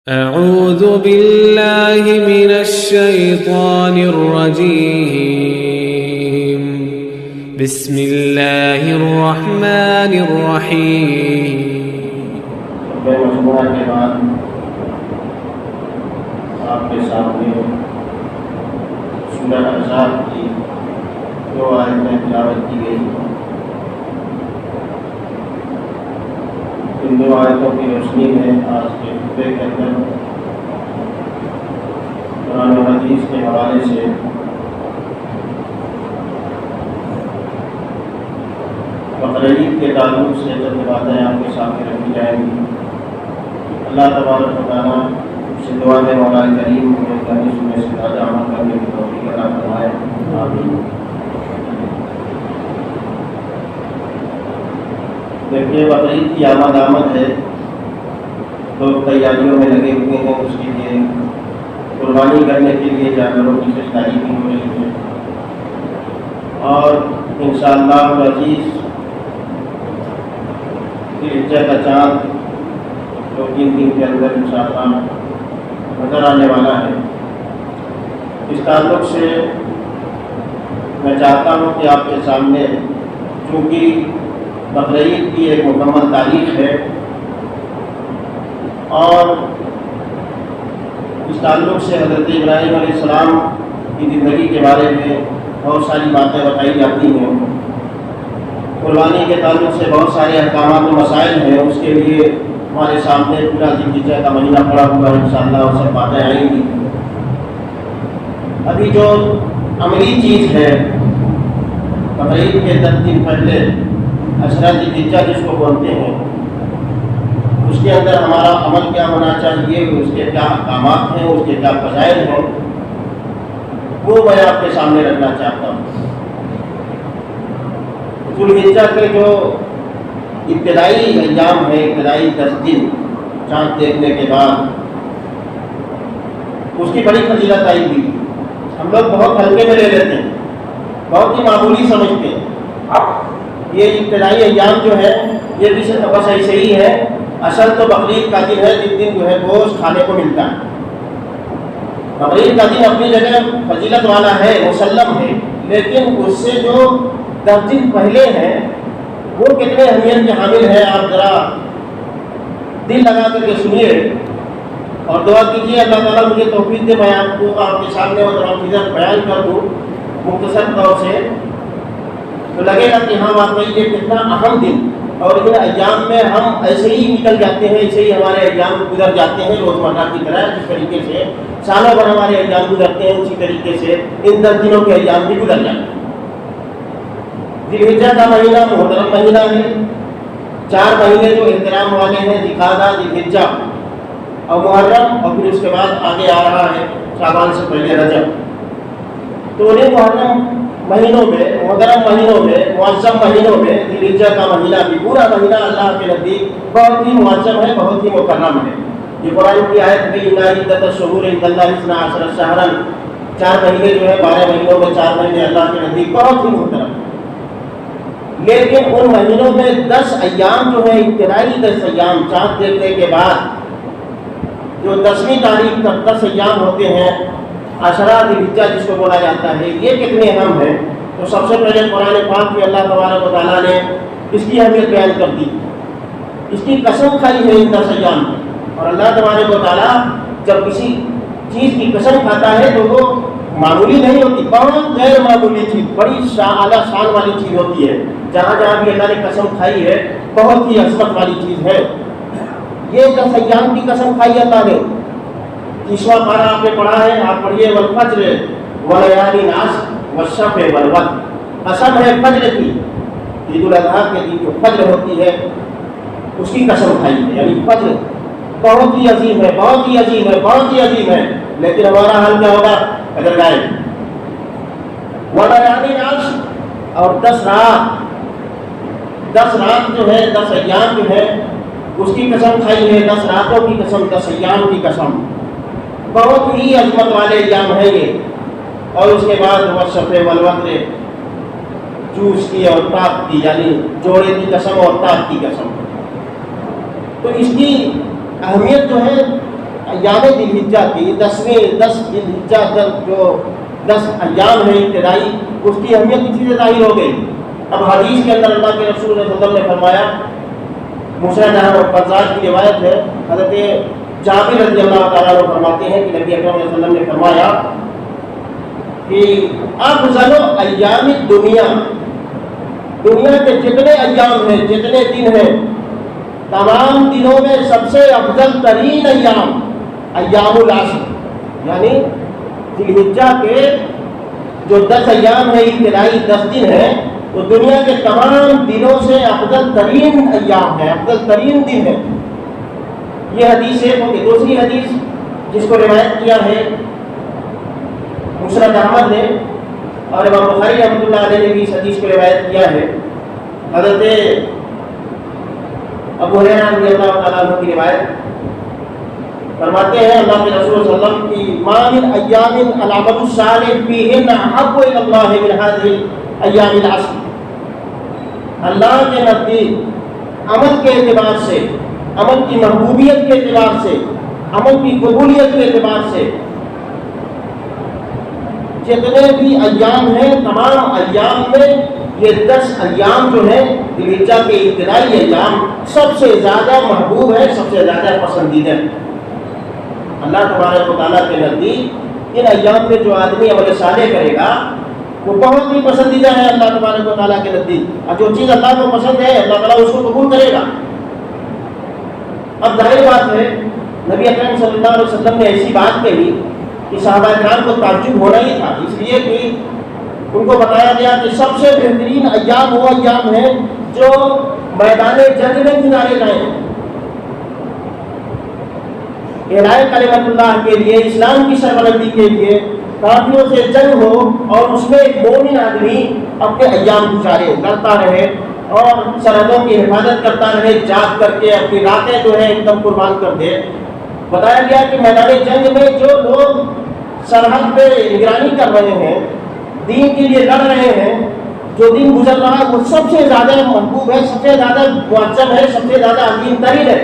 أعوذ بالله من الشيطان الرجيم بسم الله الرحمن الرحيم مجموعہ کے بعد آپ کے سامنے سورہ احزاب کی دو آیتیں تلاوت کی گئی. ان دو آیتوں کی روشنی میں آج کے خطبے کے اندر قرآن و حدیث کے حوالے سے بقرعید کے تعلق سے چند باتیں آپ کے سامنے رکھی جائیں گی. اللہ تبارک و تعالیٰ سے دعا ہے مولا کریم ہمیں کرنے سننے سے زیادہ عمل کرنے کی توفیق عطا فرمائے. آمین. دیکھیے بقرعید کی آمد ہے، لوگ تیاریوں میں لگے ہوئے ہیں. اس کے لیے قربانی کرنے کے لیے جانوروں کی خریداری بھی ہو رہی ہے اور انشاءاللہ العزیز ذوالحجہ کا چاند جو 3 دن کے اندر انشاءاللہ نظر آنے والا ہے. اس تعلق سے میں چاہتا ہوں کہ آپ کے سامنے چونکہ بقرعید کی ایک مکمل تاریخ ہے اور اس تعلق سے حضرت ابراہیم علیہ السلام کی زندگی کے بارے میں بہت ساری باتیں بتائی جاتی ہیں. قربانی کے تعلق سے بہت سارے احکامات و مسائل ہیں. اس کے لیے ہمارے سامنے پورا ذوالحجہ کا مہینہ پڑا ہوا ہے. انشاءاللہ وہ سب باتیں آئیں گی. ابھی جو عملی چیز ہے بقرعید کے 10 دن پہلے عشرہ ذوالحجہ جس کو بولتے ہیں، اس کے اندر ہمارا عمل کیا ہونا چاہیے، اس کے کیا احکامات ہیں، اس کے کیا فضائل ہیں، وہ میں آپ کے سامنے رکھنا چاہتا ہوں. ذوالحجہ کے جو ابتدائی ایام ہے، ابتدائی 10 دن چاند دیکھنے کے بعد اس کی بڑی فضیلت آئی ہوئی. ہم لوگ بہت ہلکے میں لے لیتے ہیں، بہت ہی معمولی سمجھتے ہیں. یہ ابتدائی ایام جو ہے یہ بھی بس ایسے ہی ہے. اصل تو بقرعید کا دن ہے جس دن جو ہے گوشت کھانے کو ملتا ہے. بقرعید کا دن اپنی جگہ فضیلت والا ہے، مسلم ہے، لیکن اس سے جو 10 دن پہلے ہیں وہ کتنے اہمیت کے حامل ہیں. آپ ذرا دل لگا کر کے سنیے اور دعا کیجیے اللہ تعالیٰ مجھے توفیق دے میں آپ کو آپ کے سامنے وہ تمام چیزیں بیان کر دوں مختصر طور سے، تو لگے گا کہ ہاں واقعی یہ کتنا اہم دن. اور ان ایام میں ہم ایسے ہی نکل جاتے ہیں، ایسے ہی ہمارے ایام گزر جاتے ہیں روزمرہ کی طرح. جس طریقے سے سالوں بھر ہمارے ایام گزرتے ہیں اسی طریقے سے ان 10 دنوں کے ایام بھی گزر جاتے ہیں. ذوالحجہ کا مہینہ محترم مہینہ ہے. 4 مہینے جو احترام والے ہیں، ذوالقعدہ، ذوالحجہ اور محرم، اور پھر اس کے بعد آگے آ رہا ہے شعبان سے پہلے رجب. تو انہیں محرم مہینوں میں، محترم مہینوں میں، معظم مہینوں میں ذوالحجہ کا مہینہ بھی پورا مہینہ اللہ کے نزدیک بہت ہی معظم ہے، بہت ہی مکرم ہے. یہ قرآن کی آیت بھی ان عدۃ الشہور عند اللہ 12 شہرا، 4 مہینے جو ہے 12 مہینوں میں 4 مہینے اللہ کے نزدیک بہت ہی محترم ہے. لیکن ان مہینوں میں 10 ایام جو ہے ابتدائی 10 ایام چاند دیکھنے کے بعد جو 10ویں تاریخ تک 10 ایام ہوتے ہیں عشرہ ذوالحجہ جس کو بولا جاتا ہے، یہ کتنے اہم ہیں. تو سب سے پہلے قرآن پاک میں اللہ تبارک و تعالیٰ نے اس کی اہمیت بیان کر دی. اس کی قسم کھائی ہے ان 10 ایام میں. اور اللہ تبارک و تعالیٰ جب کسی چیز کی قسم کھاتا ہے تو وہ معمولی نہیں ہوتی، بہت غیر معمولی چیز، بڑی اعلیٰ شان والی چیز ہوتی ہے. جہاں جہاں بھی اللہ نے قسم کھائی ہے بہت ہی عظمت والی چیز ہے. یہ 10 ایام کی قسم کھائی اللہ نے. 30واں پارہ آپ نے پڑھا ہے، آپ پڑھیے والفجر ولیالin عشر والشفع والوتر. قسم ہے فجر کی، عید الاضحیٰ کے دن جو فجر ہوتی ہے اس کی قسم کھائی ہے. یعنی فجر بہت ہی عظیم ہے، بہت ہی عظیم ہے، بہت ہی عظیم ہے. لیکن ہمارا حال کیا ہوگا اگر گائے. ولیالin عشر اور 10 رات، 10 رات جو ہے 10 ایام جو ہے اس کی قسم کھائی ہے. 10 راتوں کی قسم، 10 ایام کی قسم. بہت ہی عظمت والے ایام ہیں یہ. اور اس کے بعد والشفع والوتر، جوس کی اور تاک کی، یعنی جوڑے کی قسم اور تاک کی قسم. تو اس کی اہمیت جو ہے ایام ذی الحجہ کی 10 ذی الحجہ جو 10 ایام ہیں ابتدائی، اس کی اہمیت اسی سے ظاہر ہو گئی۔ اب حدیث کے اندر اللہ کے رسول صلی اللہ علیہ وسلم نے فرمایا، مسند احمد اور بزار کی روایت ہے، حضرت جابر رضی اللہ تعالیٰ عنہ فرماتے ہیں کہ نبی اکرم صلی اللہ علیہ وسلم نے فرمایا کہ افضل ایام الدنیا، دنیا کے جتنے ایام ہیں، جتنے دن ہیں، تمام دنوں میں سب سے افضل ترین ایام ایام العشر، یعنی ذی الحجہ کے جو 10 ایام ہیں، ابتدائی 10 دن ہیں، وہ دنیا کے تمام دنوں سے افضل ترین ایام ہے، افضل ترین دن ہے۔ یہ حدیث ہے۔ دوسری حدیث جس کو روایت کیا ہے مسند احمد نے اور امام بخاری رحمۃ اللہ علیہ نے بھی اس حدیث کو روایت کیا ہے، حضرت ابو ہریرہ رضی اللہ تعالیٰ عنہ کی روایت فرماتے ہیں اللہ کے رسول صلی اللہ علیہ وسلم کی ما من ایام العمل الصالح فیہن احب الی اللہ من هذه ایام العشر، اللہ کے نزدیک عمل کے اعتبار سے، عمل کی محبوبیت کے اعتبار سے، عمل کی قبولیت کے اعتبار سے جتنے بھی ایام ہیں، تمام ایام میں یہ 10 ایام جو ہیں ذی الحجہ کے ابتدائی ایام سب سے زیادہ محبوب ہے، سب سے زیادہ پسندیدہ ہے۔ اللہ تبارک و تعالیٰ کے نزدیک ان ایام میں جو آدمی عمل صالح کرے گا وہ بہت ہی پسندیدہ ہے اللہ تبارک و تعالیٰ کے نزدیک، اور جو چیز اللہ کو پسند ہے اللہ تعالیٰ اس کو قبول کرے گا۔ اب ظاہر بات ہے نبی اکرم صلی اللہ علیہ وسلم نے ایسی بات کہی کہ صحابہ کرام کو تعجب ہونا ہی تھا، اس لیے کہ ان کو بتایا گیا کہ سب سے بہترین ایام وہ ایام ہیں جو میدان جنگ میں گزارے گئے ہیں، اعلاء کلمت اللہ کے لیے، اسلام کی سربلندی کے لیے، کافروں سے جنگ ہو اور اس میں ایک مومن آدمی اپنے ایام گزارے، لڑتا رہے اور سرحدوں کی حفاظت کرتا رہے، جاگ کر کے اپنی راتیں جو ہے ایک دم قربان کر دے۔ بتایا گیا کہ میدان جنگ میں جو لوگ سرحد پہ نگرانی کر رہے ہیں، دین کے لیے لڑ رہے ہیں، جو دن گزر رہا ہے وہ سب سے زیادہ محبوب ہے، سب سے زیادہ معظم ہے، سب سے زیادہ عظیم ترین ہے۔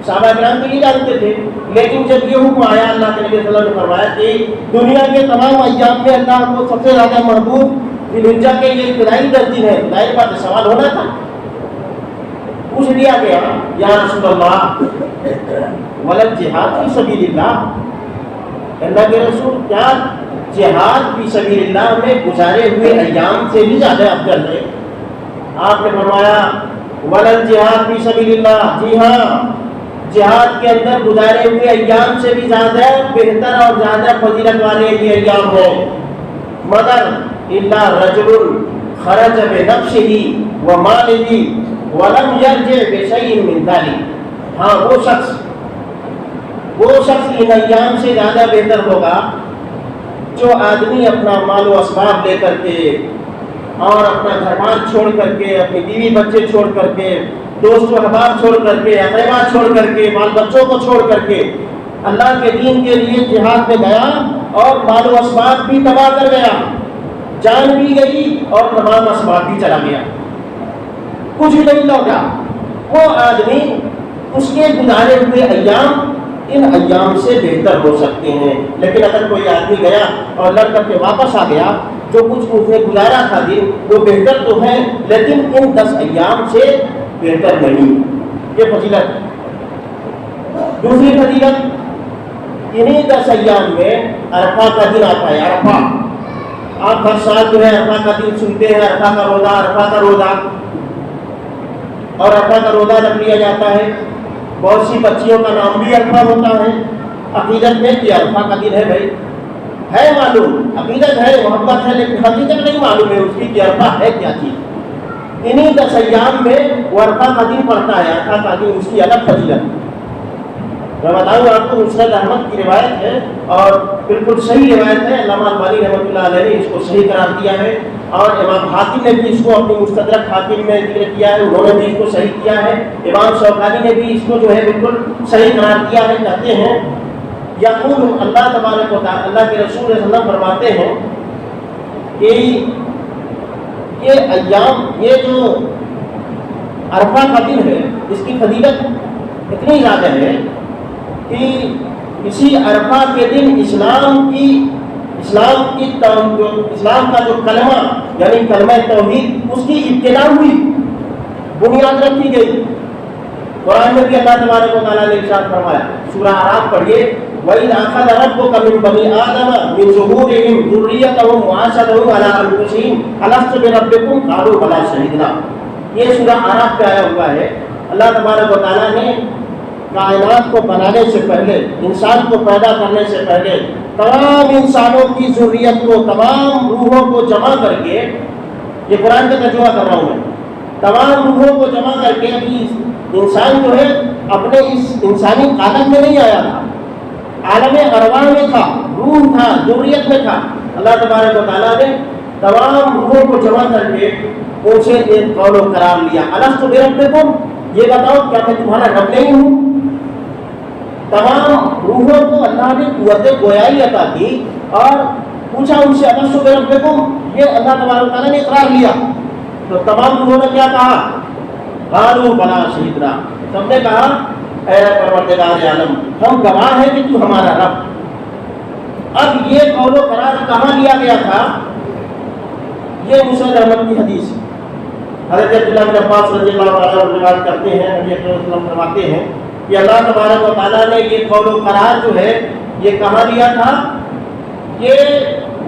صحابہ کرام بھی یہ جانتے تھے، لیکن جب یہ حکم آیا اللہ کے نبی صلی اللہ علیہ وسلم نے فرمایا کہ دنیا کے تمام ایام میں اللہ کو سب سے زیادہ محبوب ذی الحجہ کے یہ ابتدائی 10 دن ہے، ظاہر بات ہے سوال ہونا تھا۔ پوچھ لیا گیا یا رسول اللہ ولل جہاد فی سبیل اللہ، اللہ کے رسول کیا جہاد فی سبیل اللہ میں گزارے ہوئے ایام سے بھی زیادہ افضل ہے؟ آپ نے فرمایا ولل جہاد فی سبیل اللہ، جی ہاں جہاد کے اندر گزارے ہوئے ایام سے بھی زیادہ بہتر اور زیادہ فضیلت والے یہ ایام ہیں، مگر الا رجل خرج بنفسه وماله ولم يرجع بشيء من ذلك، ہاں وہ شخص ان ایام سے زیادہ بہتر ہوگا جو آدمی اپنا مال و اسباب لے کر کے اور اپنا گھر بار چھوڑ کر کے، اپنی بیوی بچے چھوڑ کر کے، دوست و احباب چھوڑ کر کے، اقربا چھوڑ کر کے، بال بچوں کو چھوڑ کر کے اللہ کے دین کے لیے جہاد میں گیا اور مال و اسباب بھی تباہ کر گیا، جان بھی گئی اور تمام اسباب بھی چلا گیا، کچھ بھی نہیں لوٹا، وہ آدمی اس کے گزارے ہوئے ایام ان ایام سے بہتر ہو سکتے ہیں۔ لیکن اگر کوئی آدمی گیا اور لڑ کر کے واپس آ گیا، جو کچھ اس نے گزارا تھا دن وہ بہتر تو ہے لیکن ان 10 ایام سے بہتر نہیں، یہ فضیلت۔ دوسری فضیلت، انہیں 10 ایام میں عرفہ کا دن آتا ہے۔ عرفہ آپ ہر سال جو ہے عرفہ کا دن سنتے ہیں، عرفہ کا روزہ، عرفہ کا روزہ، اور عرفہ کا روزہ رکھ لیا جاتا ہے۔ بہت سی بچیوں کا نام بھی عرفہ ہوتا ہے عقیدت میں کہ عرفہ کا دن ہے، بھائی ہے معلوم، عقیدت ہے، محبت ہے، لیکن حقیقت نہیں معلوم ہے اس کی کہ عرفہ ہے کیا چیز۔ انہیں 10 ایام میں وہ عرفہ کا دن پڑتا ہے، عرفہ کا دن اس کی الگ فضیلت۔ میں بتاؤں آپ کو مسند احمد کی روایت ہے اور بالکل صحیح روایت ہے، علامہ البانی رحمۃ اللہ علیہ نے اس کو صحیح قرار دیا ہے اور امام حاکم نے بھی اس کو اپنی مستدرک حاکم میں ذکر کیا ہے، انہوں نے بھی اس کو صحیح کیا ہے، امام شوکانی نے بھی اس کو جو ہے بالکل صحیح قرار دیا ہے۔ کہتے ہیں یقول اللہ تبارک و تعالی، اللہ کے رسول صلی اللہ علیہ وسلم فرماتے ہیں کہ یہ ایام، یہ جو عرفہ کا دن ہے اس کی فضیلت اتنی زیادہ ہے کہ اسی عرفہ کے دن اسلام کا جو کلمہ یعنی کلمہ توحید اس کی ابتدا ہوئی، بنیاد رکھی گئی۔ قرآن میں بھی اللہ تبارک و تعالیٰ نے ارشاد فرمایا، سورہ اعراف پڑھیے، وَإِذْ أَخَذَ رَبُّكَ مِن بَنِي آدَمَ مِن ظُهُورِهِمْ ذُرِّيَّتَهُمْ وَأَشْهَدَهُمْ عَلَىٰ أَنفُسِهِمْ أَلَسْتُ بِرَبِّكُمْ قَالُوا بَلَىٰ شَهِدْنَا۔ یہ سورہ اعراف پہ آیا ہوا ہے۔ اللہ تبارک و تعالیٰ نے کائنات کو بنانے سے پہلے، انسان کو پیدا کرنے سے پہلے تمام انسانوں کی ذریت کو، تمام روحوں کو جمع کر کے، یہ قرآن کا ترجمہ کر رہا ہوں میں، تمام روحوں کو جمع کر کے، انسان جو ہے اپنے اس انسانی عالم میں نہیں آیا تھا، عالم ارواح میں تھا، روح تھا، ذریت میں تھا۔ اللہ تبارک و تعالیٰ نے تمام روحوں کو جمع کر کے ان سے ایک قول و قرار لیا، الست بربکم، یہ بتاؤ کیا میں تمہارا رب نہیں ہوں؟ تمام روحوں کو اللہ نے قوت گویائی عطا کی اور پوچھا ان سے الست بربکم، یہ اللہ تبارک و تعالیٰ نے اقرار لیا۔ تو تمام روحوں نے کیا کہا؟ قالوا بلا شہدنا، سب نے کہا اے پروردگار عالم، ہم گواہ ہیں کہ تو ہمارا رب۔ اب یہ قول و قرار کہاں لیا گیا تھا؟ یہ مسند احمد کی حدیث، حضرت عبداللہ بن عباس رضی اللہ تعالیٰ عنہ روایت کرتے ہیں، نبی اکرم صلی اللہ علیہ وسلم فرماتے ہیں کہ اللہ تبارک و تعالیٰ نے یہ قول و قرار جو ہے یہ کہاں لیا تھا؟ یہ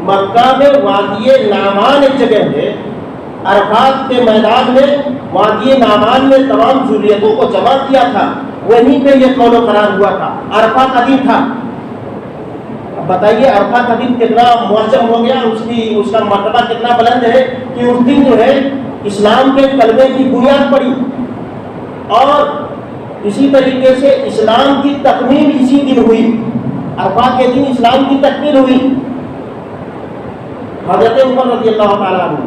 مکہ میں وادی نعمان ایک جگہ ہے، عرفات کے میدان میں وادی نعمان میں تمام ذریتوں کو جمع کیا تھا، وہیں پہ یہ قول و قرار ہوا تھا، عرفہ کا دن تھا۔ اب بتائیے عرفہ کا دن کتنا معظم ہو گیا، اس کا مرتبہ کتنا بلند ہے کہ اس دن جو ہے اسلام کے کلمے کی بنیاد پڑی، اور اسی طریقے سے اسلام کی تکمیل اسی دن ہوئی، عرفہ کے دن اسلام کی تکمیل ہوئی۔ حضرت عمر رضی اللہ تعالیٰ عنہ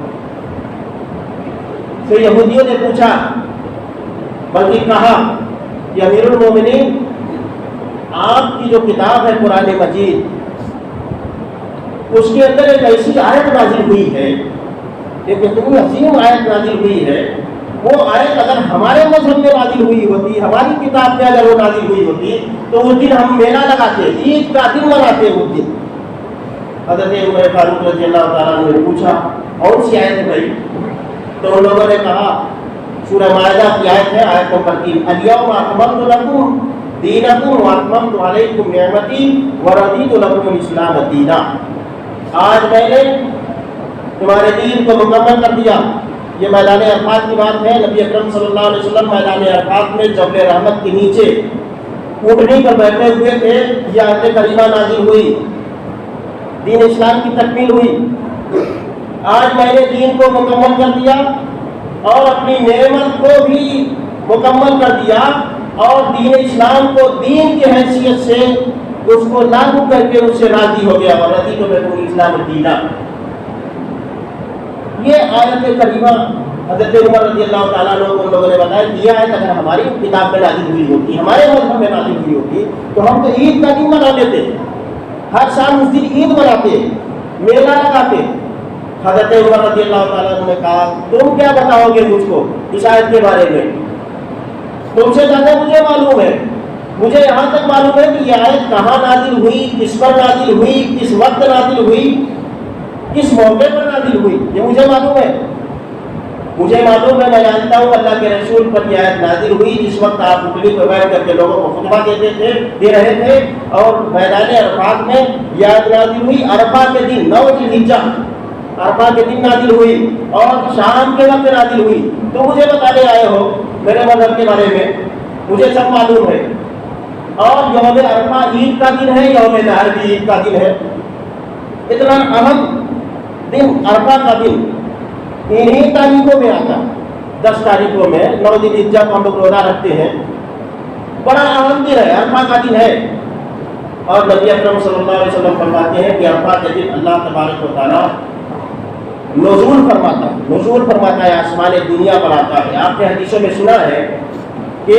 سے یہودیوں نے پوچھا، بلکہ کہا کہ امیر المومنین، آپ کی جو کتاب ہے قرآن مجید، اس کے اندر ایک ایسی آیت نازل ہوئی ہے، ایک اتنی عظیم آیت نازل ہوئی ہے، وہ آیت اگر ہمارے مذہب میں نازل ہوئی ہوتی، ہماری کتاب میں اگر وہ نازل ہوئی ہوتی تو اس دن ہم میلہ لگاتے، عید کا دن مناتے اس دن۔ حضرت عمر فاروق رضی اللہ تعالیٰ نے پوچھا کون سی آیت بھائی؟ تو ان لوگوں نے کہا سورہ مائدہ کی آیت ہے، آیت نمبر 3، الیوم اکملت لکم دینکم واتممت علیکم نعمتی ورضیت لکم الاسلام دینا۔ آج میں نے تمہارے دین کو مکمل کر دیا۔ یہ میدان عرفات کی بات ہے، نبی اکرم صلی اللہ علیہ وسلم میدان عرفات میں جبل رحمت کے نیچے اونٹنی پر بیٹھے ہوئے تھے، یہ آیت کریمہ نازل ہوئی، دین اسلام کی تکمیل ہوئی۔ آج میں نے دین کو مکمل کر دیا اور اپنی نعمت کو بھی مکمل کر دیا، اور دین اسلام کو دین کی حیثیت سے اس کو لاگو کر کے اس سے راضی ہو گیا، اور رضیت لکم الاسلام دینا۔ یہ آیت کریمہ حضرت عمر رضی اللہ تعالیٰ عنہ کو لوگوں نے بتایا کہ یہ آیت اگر ہماری کتاب میں نازل ہوئی ہوتی، ہمارے مذہب میں نازل ہوئی ہوتی، تو ہم تو عید کا دن منا لیتے، ہر سال اس دن عید مناتے، میلہ لگاتے۔ حضرت عمر رضی اللہ تعالیٰ عنہ نے کہا تم کیا بتاؤ گے مجھ کو اس آیت کے بارے میں؟ تم سے زیادہ مجھے معلوم ہے، مجھے یہاں تک معلوم ہے کہ یہ آیت کہاں نازل ہوئی، کس پر نازل ہوئی، کس وقت نازل ہوئی، کس موقع پر نازل ہوئی، یہ مجھے معلوم ہے۔ مجھے معلوم ہے، میں جانتا ہوں اللہ کے رسول پر یہ آیت نازل ہوئی جس وقت آپ اٹلی پر بیٹھ کر کے لوگوں کو خطبہ دے رہے تھے، اور میدان عرفات میں یہ آیت نازل ہوئی عرفہ کے دن 9 ذی الحجہ، عرفہ کے دن نازل ہوئی اور شام کے وقت نازل ہوئی۔ تو مجھے بتانے آئے ہو میرے مذہب کے بارے میں، مجھے سب معلوم ہے۔ اور یوم عرفہ عید کا دن ہے، یوم نحر بھی عید کا دن ہے۔ اتنا اہم دن عرفہ کا دن انہی تاریخوں میں آتا، 10 تاریخوں میں 9 ذی الحجہ کو ہم لوگ روزہ رکھتے ہیں، بڑا اہم دن ہے، عرفہ کا دن ہے۔ اور نبی اکرم صلی اللہ علیہ وسلم فرماتے ہیں کہ عرفہ کے دن اللہ تبارک و تعالیٰ نزول فرماتا ہے، آسمان دنیا پر آتا ہے۔ آپ نے حدیثوں میں سنا ہے کہ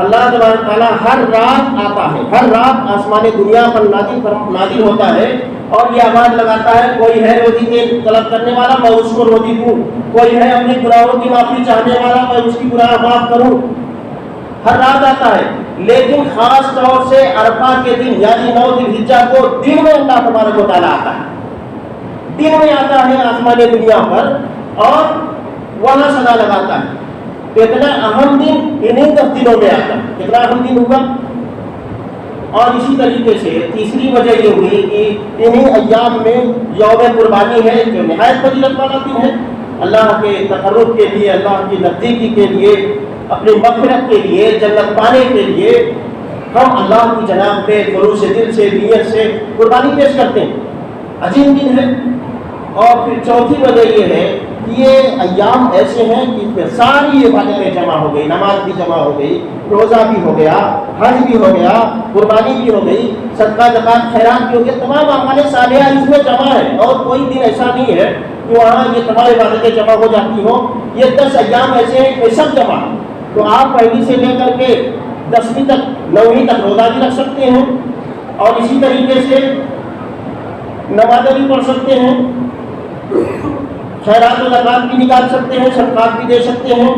اللہ تبارک تعالیٰ ہر رات آتا ہے، ہر رات آسمان دنیا پر نازل ہوتا ہے، اور یہ آواز لگاتا ہے کوئی ہے روزی کے طلب کرنے والا، میں اس کو روزی دوں، کوئی ہے اپنے گناہوں کی معافی چاہنے والا، میں اس کی گناہ معاف کروں۔ ہر رات آتا ہے، لیکن خاص طور سے عرفہ کے دن یعنی 9 ذی الحجہ کو دن میں اللہ تبارک و تعالیٰ آتا ہے، دن میں آتا ہے آسمانی دنیا پر اور وہاں صدا لگاتا ہے۔ تو اتنا اہم دن انہیں 10 دنوں میں آتا ہے، کتنا اہم دن ہوگا۔ اور اسی طریقے سے تیسری وجہ یہ ہوئی کہ انہیں ایام میں یوم قربانی ہے جو نہایت فضیلت والا دن ہے، اللہ کے تقرب کے لیے، اللہ کی نزدیکی کے لیے، اپنی مغفرت کے لیے، جنت پانے کے لیے ہم اللہ کی جناب پہ خلوص دل سے، نیت سے قربانی پیش کرتے ہیں، عظیم دن ہے۔ اور پھر چوتھی وجہ یہ ہے کہ یہ ایام ایسے ہیں کہ اس میں ساری عبادتیں جمع ہو گئی، نماز بھی جمع ہو گئی، روزہ بھی ہو گیا، حج بھی ہو گیا، قربانی بھی ہو گئی، صدقہ زکات خیرات بھی ہو گیا، تمام اعمال صالحہ اس میں جمع ہے۔ اور کوئی دن ایسا نہیں ہے کہ وہاں یہ تمام عبادتیں جمع ہو جاتی ہوں، یہ 10 ایام ایسے ہیں کہ سب جمع۔ تو آپ پہلی سے لے کر کے 10ویں تک، 9ویں تک روزہ بھی رکھ سکتے ہیں، اور اسی طریقے سے نمازیں بھی پڑھ سکتے ہیں، خیرات و زکات بھی نکال سکتے ہیں، صدقات بھی دے سکتے ہیں،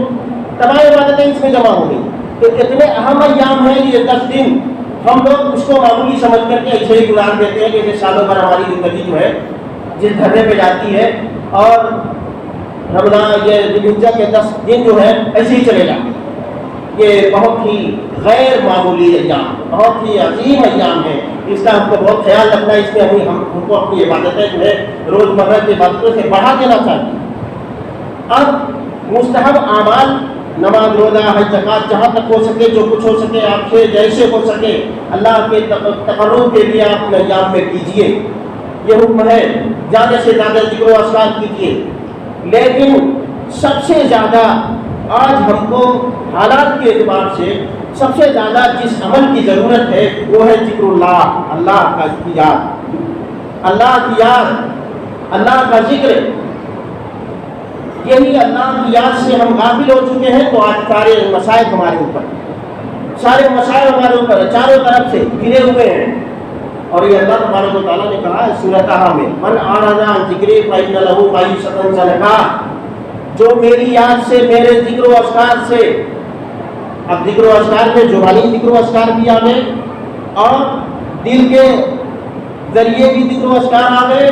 تمام عبادتیں اس میں جمع ہو گئی۔ تو اتنے اہم ایام ہیں یہ 10 دن، ہم لوگ اس کو معمولی سمجھ کر کے ایسے ہی گزار دیتے ہیں کہ سالوں بھر ہماری زندگی جو ہے جس دھرنے پہ جاتی ہے، اور رمضان یہ ذی الحجہ کے 10 دن جو ہے ایسے ہی چلے جاتے ہیں۔ یہ بہت ہی غیر معمولی ایام، بہت ہی عظیم ایام ہے، اس کا ہم کو بہت خیال رکھنا ہے۔ اس میں ہم کو اپنی عبادتیں جو ہے روزمرہ کی عبادتوں سے بڑھا دینا چاہیے۔ اب مستحب اعمال، نماز، روزہ، حج، زکات، جہاں تک ہو سکے، جو کچھ ہو سکے آپ سے، جیسے ہو سکے اللہ کے تقرب کے لیے آپ اپنے ایام میں کیجیے، یہ حکم ہے۔ زیادہ سے زیادہ ذکر و اذکار کیجیے، لیکن سب سے زیادہ آج ہم کو حالات کے اعتبار سے سب سے زیادہ جس عمل کی ضرورت ہے وہ ہے ذکر اللہ، اللہ کا یاد، اللہ کی یاد، اللہ کا ذکر۔ یہی اللہ کی یاد سے ہم غافل ہو چکے ہیں، تو آج سارے مسائل ہمارے اوپر، سارے مسائل ہمارے اوپر چاروں طرف سے گھرے ہوئے ہیں۔ اور یہ اللہ تبارک و تعالیٰ نے کہا ہے سورۃ طٰہٰ میں، من اعرض عن ذکری فإن له معیشۃ ضنکا، جو میری یاد سے، میرے ذکر و اذکار سے، اب ذکر و اذکار میں زبانی ذکر و اذکار بھی آ گئے اور دل کے ذریعے بھی ذکر و اذکار آ گئے،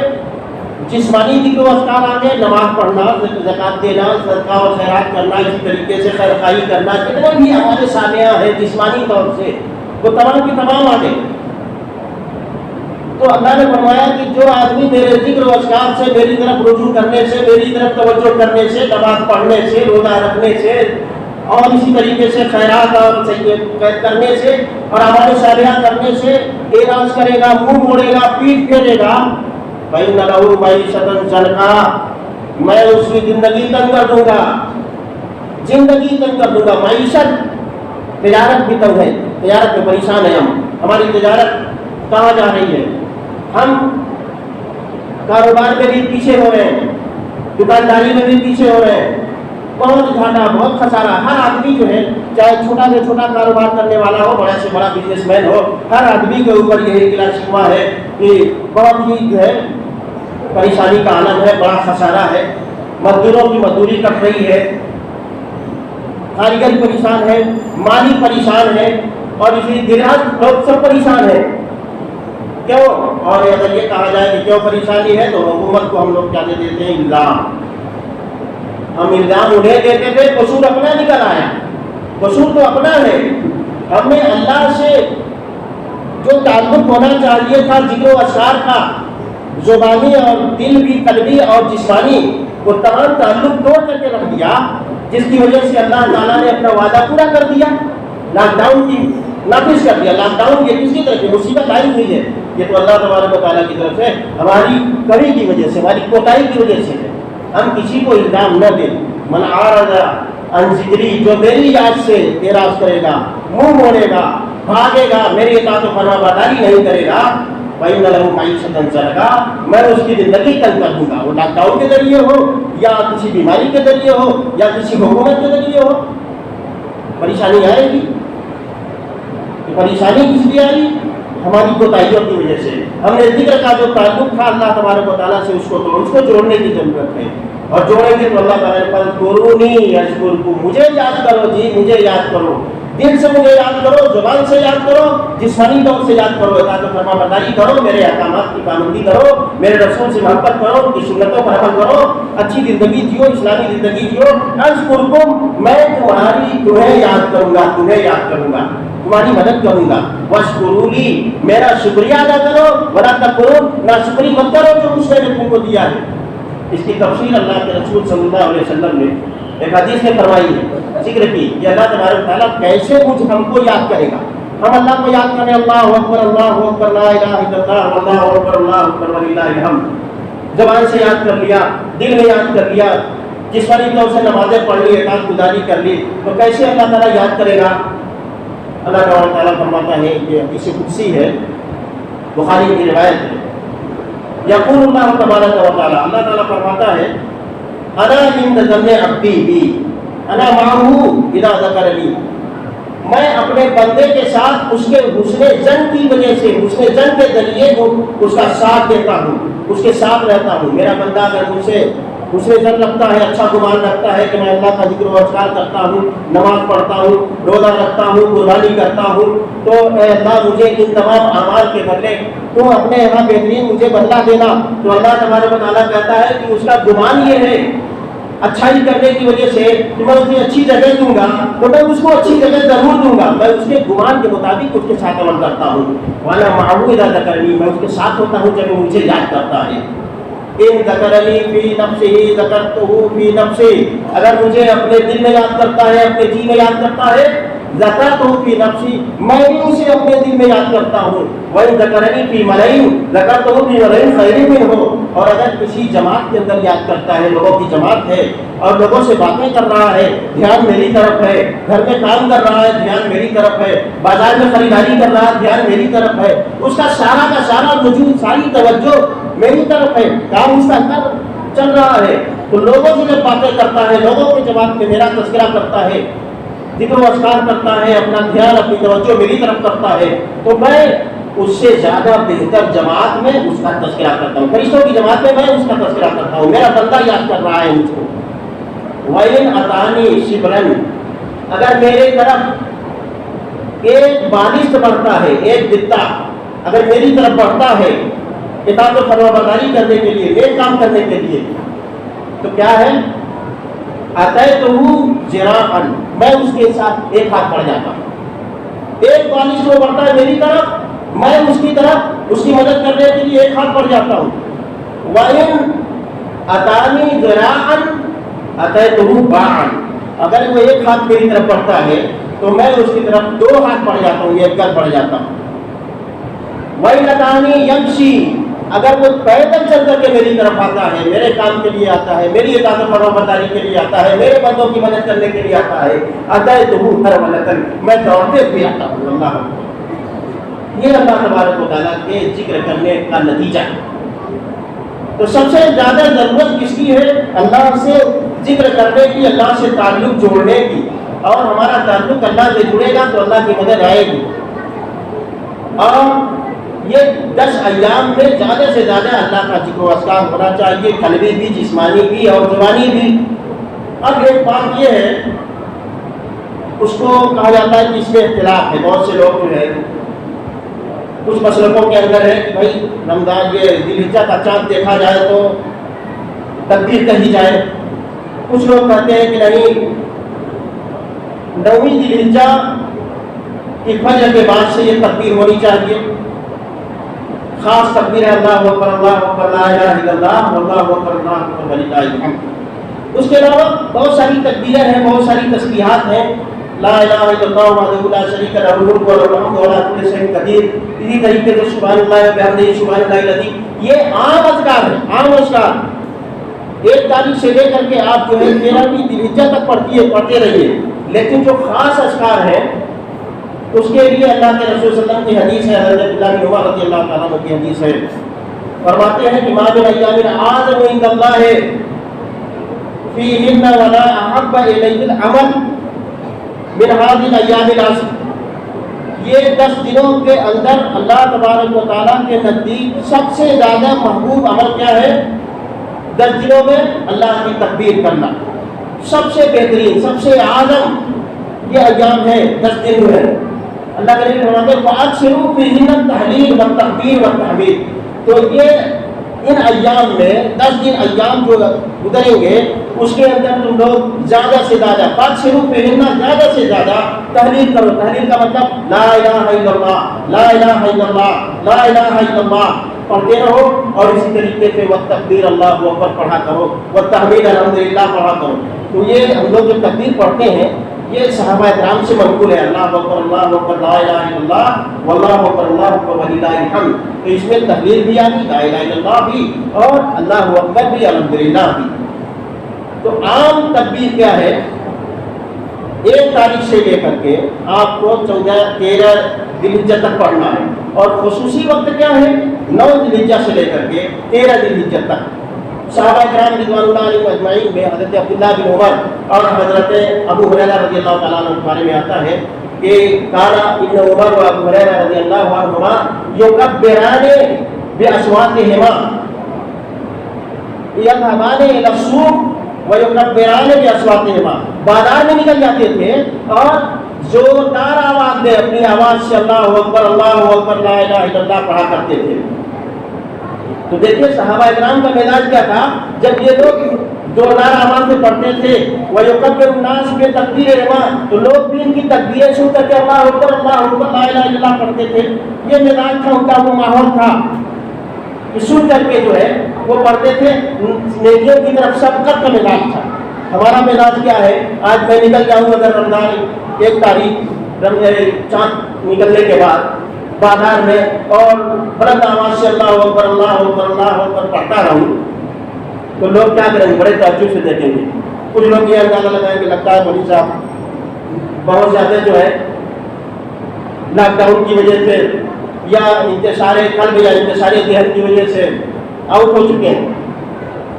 جسمانی ذکر و اذکار آ گئے، نماز پڑھنا، زکات دینا، صدقہ و خیرات کرنا، اسی طریقے سے خیر خواہی کرنا، جتنے بھی ہمارے صالحہ ہیں جسمانی طور سے وہ تمام کی تمام آ گئے۔ تو اللہ نے فرمایا کہ جو آدمی میرے ذکر و اذکار سے، میری طرف رجوع کرنے سے، میری طرف توجہ کرنے سے، نماز پڑھنے سے، روزہ رکھنے سے، اور اسی طریقے سے خیرات اور کرنے سے اور ہمارے صالحہ کرنے سے اعراض کرے گا، منہ موڑے گا، پیٹھ پھیرے گا، فإن له معیشۃ ضنکا، میں اس کی زندگی تنگ کر دوں گا، زندگی تنگ کر دوں گا۔ معیشت، تجارت بھی تنگ ہے، تجارت میں پریشان ہے ہم، ہماری تجارت کہاں جا رہی ہے، ہم کاروبار میں بھی پیچھے ہو رہے ہیں، دکانداری میں بھی پیچھے ہو رہے ہیں، بہت گھاٹا، بہت خسارہ۔ ہر آدمی جو ہے، چاہے چھوٹا سے چھوٹا کاروبار کرنے والا ہو، بڑا سے بڑا بزنس مین ہو، ہر آدمی کے اوپر یہی گلا شکوہ ہے کہ بہت ہی جو ہے پریشانی کا عالم ہے، بڑا خسارہ ہے، مزدوروں کی مزدوری کٹ رہی ہے، کاریگر پریشان ہے، مالی پریشان ہے، اور اسی گراہک لوگ سب پریشان ہیں۔ کیوں؟ اور اگر یہ کہا جائے کہ کیوں پریشانی ہے تو حکومت کو ہم لوگ کیا دے دیتے ہیں؟ الزام۔ ہم الزام انہیں دیتے تھے، قصور اپنا نکل آیا، قصور تو اپنا ہے۔ ہم نے اللہ سے جو تعلق ہونا چاہیے تھا ذکر و اذکار کا، زبانی اور دل بھی، قلبی اور جسمانی، وہ تمام تعلق توڑ کر کے رکھ دیا، جس کی وجہ سے اللہ تعالیٰ نے اپنا وعدہ پورا کر دیا، لاک ڈاؤن کی نافذ کر دیا۔ لاک ڈاؤن یہ کس کی طرف سے مصیبت آئی ہوئی ہے؟ یہ تو اللہ تبارک و تعالیٰ کی طرف سے ہماری کمی کی وجہ سے، ہماری کوتاہی کی وجہ سے ہے۔ ہم کسی کو الزام نہ دیں۔ من اعرض عن ذکری، جو میری یاد سے اعراض کرے گا، منہ موڑے گا، بھاگے گا، میری اطاعت و فرما برداری نہیں کرے گا، فإن له معیشۃ ضنکا، میں اس کی زندگی تنگ کر دوں گا۔ وہ لاک ڈاؤن کے ذریعے ہو، یا کسی بیماری کے ذریعے ہو، یا کسی حکومت کے ذریعے ہو، پریشانی آئے گی۔ پریشانی کس لیے آئی؟ ہماری کوتاہیوں کی وجہ سے۔ ہم نے ذکر کا جو تعلق تھا اللہ تبارک و تعالیٰ سے، اس کو جوڑنے کی ضرورت ہے، اور جوڑیں گے تو اللہ تعالیٰ نے فرمایا اذکرونی اذکرکم، مجھے یاد کرو جی، مجھے یاد کرو۔ دل سے مجھے یاد کرو، زبان سے یاد کرو، جسمانی طور سے یاد کرو، اطاعت و فرما برداری کرو، میرے احکامات کی پابندی کرو، میرے رسول سے محبت کرو، ان کی سنتوں پر عمل کرو، اچھی زندگی جیو، اسلامی زندگی جیو۔ اذکرکم، میں تمہیں یاد کروں گا، تمہیں یاد کروں گا، تمہاری مدد کروں گا۔ واشکرولی، میرا شکریہ ادا کرو، ولا تکفرون، ناشکری مت کرو جو مجھ نے تم کو دیا ہے۔ اس کی تفصیل اللہ کے رسول صلی اللہ علیہ وسلم نے ایک حدیث میں فرمائی ہے، ذکر کی کہ اللہ تبارک و تعالیٰ کیسے ہم کو یاد کرے گا۔ ہم اللہ کو یاد کریں، اللہ اکبر لا الہ الا اللہ، اللہ اکبر وللہ الحمد، زبان سے یاد کر لیا، دل میں یاد کر لیا، جسمانی طور سے نمازیں پڑھ لی، اطاعت گزاری کر لی، تو کیسے اللہ تعالیٰ یاد کرے گا؟ اللہ تبارک و تعالیٰ فرماتا ہے کہ حدیث قدسی ہے، بخاری کی روایت ہے، یقول اللہ تبارک و تعالیٰ، اللہ تعالیٰ فرماتا ہے، انا عند ظن عبدی بی انا معه اذا ذکرنی، میں اپنے بندے کے ساتھ اس کے حسن ظن کی وجہ سے، حسن ظن کے ذریعے اس کا ساتھ دیتا ہوں، اس کے ساتھ رہتا ہوں۔ میرا بندہ اگر مجھ سے حسن ظن رکھتا ہے، اچھا گمان رکھتا ہے کہ میں اللہ کا ذکر و اذکار کرتا ہوں، نماز پڑھتا ہوں، روزہ رکھتا ہوں، قربانی کرتا ہوں، تو اے اللہ مجھے ان تمام اعمال کے بدلے تو اپنے یہاں بہترین مجھے بدلہ دینا۔ تو اللہ تبارک و تعالیٰ کہتا ہے کہ اس کا گمان یہ ہے اچھائی کرنے کی وجہ سے کہ میں اسے اچھی جگہ دوں گا، تو میں اس کو اچھی جگہ ضرور دوں گا، میں اس کے گمان کے مطابق اس کے ساتھ عمل کرتا ہوں۔ وانا معه اذا ذکرنی، میں اس کے ساتھ ہوتا ہوں جب وہ مجھے یاد کرتا ہے۔ ان ذکرنی فی نفسہ ذکرتہ فی نفسی، اگر مجھے اپنے دل میں یاد کرتا ہے، اپنے جی میں یاد کرتا ہے، ذکرتہ فی نفسی، میں بھی اسے اپنے دل میں یاد کرتا ہوں۔ وَإِن ذَكَرَنِي فِي مَلَئٍ ذَكَرْتُهُ فِي مَلَئٍ خَيْرٍ مِّنْهُ، اور اگر کسی جماعت کے اندر یاد کرتا ہے، لوگوں کی جماعت ہے اور لوگوں سے باتیں کر رہا ہے، دھیان میری طرف ہے، گھر میں کام کر رہا ہے، دھیان میری طرف ہے، بازار میں خریداری کر رہا ہے، دھیان میری طرف ہے، اس کا سارا وجود، ساری توجہ میری طرف ہے، کام اس کا چل رہا ہے، تو لوگوں سے جب باتیں کرتا ہے، لوگوں کے جواب میں میرا تذکرہ کرتا ہے، ذکر و اذکار کرتا ہے، اپنا دھیان، اپنی توجہ میری طرف کرتا ہے، تو میں اس سے زیادہ بہتر جماعت میں اس کا تذکرہ کرتا ہوں، فرشتوں کی جماعت میں اس کا تذکرہ کرتا ہوں، میرا بندہ یاد کر رہا ہے مجھ کو۔ وَإِنْ أَتَانِي شِبْرًا، اگر میرے طرف ایک بالشت بڑھتا ہے، ایک بتا اگر میری طرف بڑھتا ہے اطاعت و فرما برداری کرنے کے لیے، نیک کام کرنے کے لیے، تو کیا ہے؟ أَتَيْتُهُ ذِرَاعًا، میں اس کے ساتھ ایک ہاتھ بڑھ جاتا ہوں۔ ایک بالش وہ بڑھتا ہے میری طرف، میں اس کی طرف اس کی مدد کرنے کے لیے ایک ہاتھ بڑھ جاتا ہوں۔ وَإِنْ أَتَانِي ذِرَاعًا أَتَيْتُهُ بَاعًا، اگر وہ ایک ہاتھ میری طرف بڑھتا ہے تو میں اس کی طرف دو ہاتھ بڑھ جاتا ہوں، ایک گز بڑھ جاتا ہوں۔ وَإِنْ أَتَانِي يَمْشِي، اگر وہ پیدل چل کر کے میری طرف آتا ہے، میرے کام کے لیے آتا ہے، میری اطاعت و فرما برداری کے لیے آتا ہے، میرے بندوں کی مدد کرنے کے لیے آتا ہے، أَتَيْتُهُ هَرْوَلَةً، میں دوڑتے ہوئے آتا ہوں۔ اللہ یہ اللہ تبارک و تعالیٰ کے ذکر کرنے کا نتیجہ ہے۔ تو سب سے زیادہ ضرورت کس کی ہے؟ اللہ سے ذکر کرنے کی، اللہ سے تعلق جوڑنے کی، اور ہمارا تعلق اللہ سے جڑے گا تو اللہ کی مدد آئے گی۔ اور یہ 10 ایام میں زیادہ سے زیادہ اللہ کا ذکر و اذکار ہونا چاہیے، قلبی بھی، جسمانی بھی اور زبانی بھی۔ اب ایک بات یہ ہے، اس کو کہا جاتا ہے کہ اس میں اختلاف ہے، بہت سے لوگ جو ہے کچھ مسلکوں کے اندر ہے کہ بھائی رمضان یہ ذی الحجہ کا چاند دیکھا جائے تو تکبیر کہی جائے، کچھ لوگ کہتے ہیں کہ نہیں، 9ویں ذی الحجہ کی فجر کے بعد سے یہ تکبیر ہونی چاہیے، خاص تکبیر ہے اللہ اکبر لا الہ الا اللہ واللہ اکبر اللہ اکبر وللہ الحمد۔ اس کے علاوہ بہت ساری تکبیریں ہیں، بہت ساری تسبیحات ہیں، لا الہ الا اللہ وحدہ لا شریک لہ الملک و لہ الحمد وهو على كل شيء قدیر، اسی طریقے سے سبحان اللہ وبحمدہ سبحان اللہ العظیم، یہ عام اذکار ہے، عام اذکار 1 تاریخ سے لے کر کے آپ جو ہے 13ویں ذی الحجہ تک پڑھتے رہیے، لیکن جو خاص اذکار ہیں اس کے لیے اللہ کے رسول صلی اللہ علیہ وسلم کی حدیث ہے، حضرت عبداللہ بن عمر رضی اللہ تعالیٰ عنہ کی حدیث ہے، فرماتے ہیں کہ ما من ایام اعظم عند اللہ فیہن ولا احب الیہ العمل من هذه الايام العشر، یہ 10 دنوں کے اندر اللہ تبارک و تعالیٰ کے نزدیک سب سے زیادہ محبوب عمل کیا ہے؟ 10 دنوں میں اللہ کی تکبیر کرنا، سب سے بہترین، سب سے اعظم یہ ایام ہے 10 دن جو ہے اللہ کے نبی فرماتے ہیں فَأَكْثِرُوا فِيهِنَّ التَّهْلِيلَ وَالتَّكْبِيرَ وَالتَّحْمِيدَ. تو یہ ان ایام میں 10 دن ایام جو گزریں گے اس کے اندر تم لوگ زیادہ سے زیادہ فَأَكْثِرُوا فِيهِنَّ زیادہ سے زیادہ تحلیل کرو. تحلیل کا مطلب لا الہ الا اللہ لا الہ الا اللہ لا الہ الا اللہ پڑھتے رہو اور اسی طریقے سے والتکبیر اللہ اکبر پڑھا کرو والتحمید الحمدللہ پڑھا کرو. تو یہ ہم لوگ جو تکبیر پڑھتے ہیں یہ صحابہ کرام سے منقول ہے. اللہ اکبر لا الہ الا اللہ واللہ اکبر وللہ الحمد. تو اس میں تحلیل بھی آتی لا الہ الا اللہ بھی اور اللہ اکبر بھی الحمدللہ بھی. تو عام تکبیر کیا ہے 1 تاریخ سے لے کر کے آپ کو 13 ذی الحجہ تک پڑھنا ہے اور خصوصی وقت کیا ہے 9 ذی الحجہ سے لے کر کے 13 ذی الحجہ تک. صحابہ کرام رضوان اللہ علیہم اجمعین میں حضرت عبداللہ بن عمر اور حضرت ابو ہریرہ رضی اللہ تعالیٰ عنہ کے بارے میں آتا ہے کہ کان ابن عمر و ابو ہریرہ رضی اللہ عنہما یکبران باصواتہما یذهبان الی السوق ویکبران باصواتہما. بازار میں نکل جاتے تھے اور زوردار آواز میں اپنی آواز سے اللہ اکبر لا الہ الا اللہ پڑھا کرتے تھے. تو دیکھیے صحابہ اکرام کا مزاج کیا تھا جب یہ لوگ زوردار آواز میں پڑھتے تھے وَيُكَبِّرُ النَّاسُ بِتَكْبِيرِ رِمَا تو لوگ بھی ان کی تکبیریں سن کر کے اللہ اکبر لا الہ الا اللہ پڑھتے تھے. یہ مزاج تھا ان کا وہ ماحول تھا کہ سن کر کے جو ہے وہ پڑھتے تھے. نیکیوں کی طرف سبقت کا مزاج تھا. ہمارا مزاج کیا ہے آج میں نکل جاؤں اگر رمضان 1 تاریخ چاند نکلنے کے بعد بازار میں اور بلند آواز سے اللہ اکبر پڑھتا رہوں تو لوگ کیا کریں گے بڑے تعجب سے دیکھیں گے. کچھ لوگ یہ اندازہ لگائیں کہ لگتا ہے مولوی صاحب بہت زیادہ جو ہے لاک ڈاؤن کی وجہ سے یا انتشار قلب یا انتشار ذہن کی وجہ سے آؤٹ ہو چکے ہیں.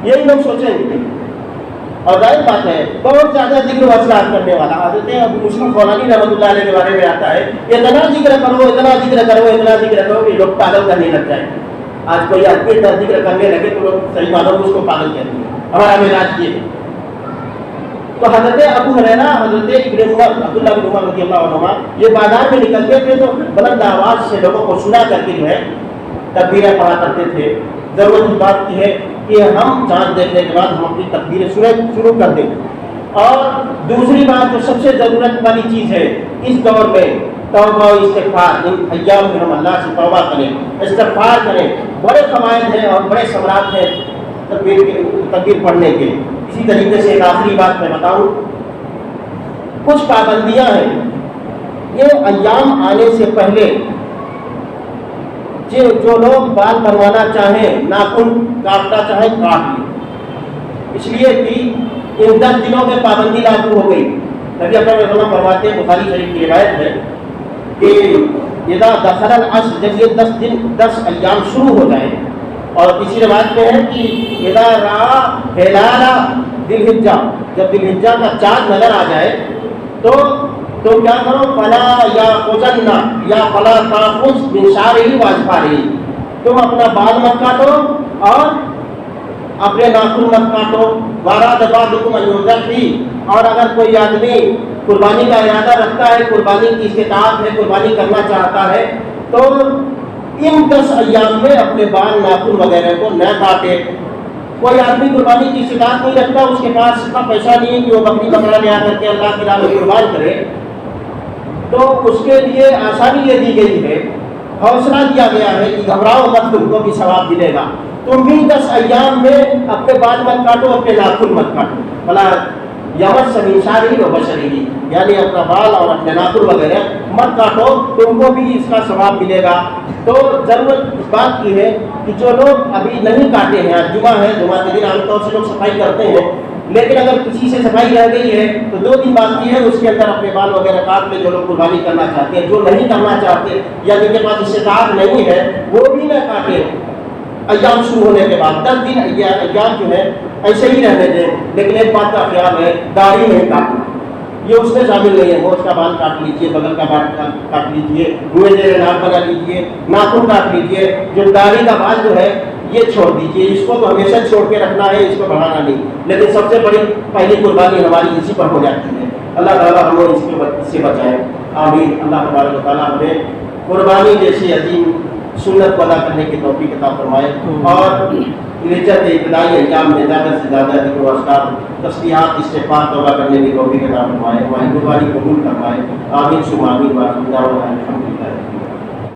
یہی لوگ سوچیں گے اور ظاہر بات ہے بہت زیادہ ذکر و اذکار کرنے والا حضرت ابو مسلم خولانی رحمۃ اللہ علیہ کے بارے میں آتا ہے اتنا ذکر کرو اتنا ذکر کرو اتنا ذکر کرو کہ لوگ پاگل کرنے لگ جائیں. آج کوئی آدمی اتنا ذکر کرنے لگے تو لوگ صحیح مانو اس کو پاگل کہتے ہیں. ہمارا مزاج یہ ہے. تو حضرت ابو ہریرہ حضرت ابن عمر عبداللہ بن عمر رضی اللہ عنہما یہ بازار میں نکلتے تھے تو بلند آواز سے لوگوں کو سنا کر کے جو ہے تکبیریں پڑھا کرتے تھے. ضرورت اس بات کی ہے کہ ہم چاند دیکھنے کے بعد ہم اپنی تکبیریں شروع کر دیں. اور دوسری بات جو سب سے ضرورت والی چیز ہے اس دور میں توبہ و استغفار. ان ایام میں ہم اللہ سے توبہ کریں استغفار کریں. بڑے فوائد ہیں اور بڑے ثمرات ہیں تکبیر پڑھنے کے. اسی طریقے سے ایک آخری بات میں بتاؤں کچھ پابندیاں ہیں. یہ ایام آنے سے پہلے جو لوگ بال بنوانا چاہیں ناخن کاٹنا چاہیں کاٹ لیں. اس لیے کہ ان 10 دنوں میں پابندی لاگو ہو گئی. نبی اکرم صلی اللہ علیہ وسلم فرماتے ہیں بخاری شریف کی روایت ہے کہ اذا دخل العشر جب یہ 10 دن 10 ایام شروع ہو جائیں اور کسی روایت میں ہے کہ اذا راى ہلال ذی الحجہ جب ذی الحجہ کا چاند نظر آ جائے تو کیا کرو فلا یا خزن یا فلا تاخذ من شعرہ واظفارہ. تم اپنا بال مت کاٹو اور اپنے ناخن مت کاٹو. واراد بعضکم ان یضحی اور اگر کوئی آدمی قربانی کا ارادہ رکھتا ہے قربانی کی استطاعت ہے قربانی کرنا چاہتا ہے تو ان 10 ایام میں اپنے بال ناخن وغیرہ کو نہ کاٹے. کوئی آدمی قربانی کی استطاعت نہیں رکھتا اس کے پاس اتنا پیسہ نہیں ہے کہ وہ بکری بکرا لے آ کر کے اللہ کی راہ میں قربان کرے تو اس کے لیے آسانی یہ دی گئی ہے حوصلہ دیا گیا ہے کہ گھبراؤ مت تم کو بھی ثواب ملے گا. تم بھی 10 ایام میں اپنے بال مت کاٹو اپنے ناخن مت کاٹو. بلا یمس من شعرہ و بشرہ یعنی اپنا بال اور اپنے ناخن وغیرہ مت کاٹو تم کو بھی اس کا ثواب ملے گا. تو ضرورت اس بات کی ہے کہ جو لوگ ابھی نہیں کاٹے ہیں جمعہ ہے جمعہ کے دن عام طور سے لوگ صفائی کرتے ہیں لیکن اگر کسی سے صفائی رہ گئی ہے تو 2 دن باقی ہے اس کے اندر اپنے بال وغیرہ کاٹ لے جو لوگ قربانی کرنا چاہتے ہیں. جو نہیں کرنا چاہتے یا جن کے پاس استطاعت نہیں ہے وہ بھی نہ کاٹے. ایام شروع ہونے کے بعد 10 دن ایام جو ہے ایسے ہی رہنے دیں لیکن ایک بات کا خیال ہے داڑھی نہیں کاٹنا. یہ اس میں شامل نہیں ہے. موچھ کا بال کاٹ لیجئے بغل کا بال کاٹ لیجئے روئے جیسے ناک بنا لیجئے ناخن کاٹ لیجئے. جو داڑھی کا بال جو ہے یہ چھوڑ دیجئے. اس کو تو ہمیشہ چھوڑ کے رکھنا ہے اس کو بڑھانا نہیں. لیکن سب سے بڑی پہلی قربانی ہماری اسی پر ہو جاتی ہے اللہ تعالیٰ ہمیں اس سے بچائے، آمین۔ اللہ تبارک و تعالیٰ ہمیں قربانی جیسی عظیم سنت کو ادا کرنے کی توفیق عطا فرمائے، اور لچت ابتدائی ایام میں زیادہ سے زیادہ ذکر و اذکار، تسبیحات، استغفار، توبہ کرنے کی توفیق عطا فرمائے، ہماری قربانی قبول فرمائے، آمین ثم آمین۔ الحمد للہ۔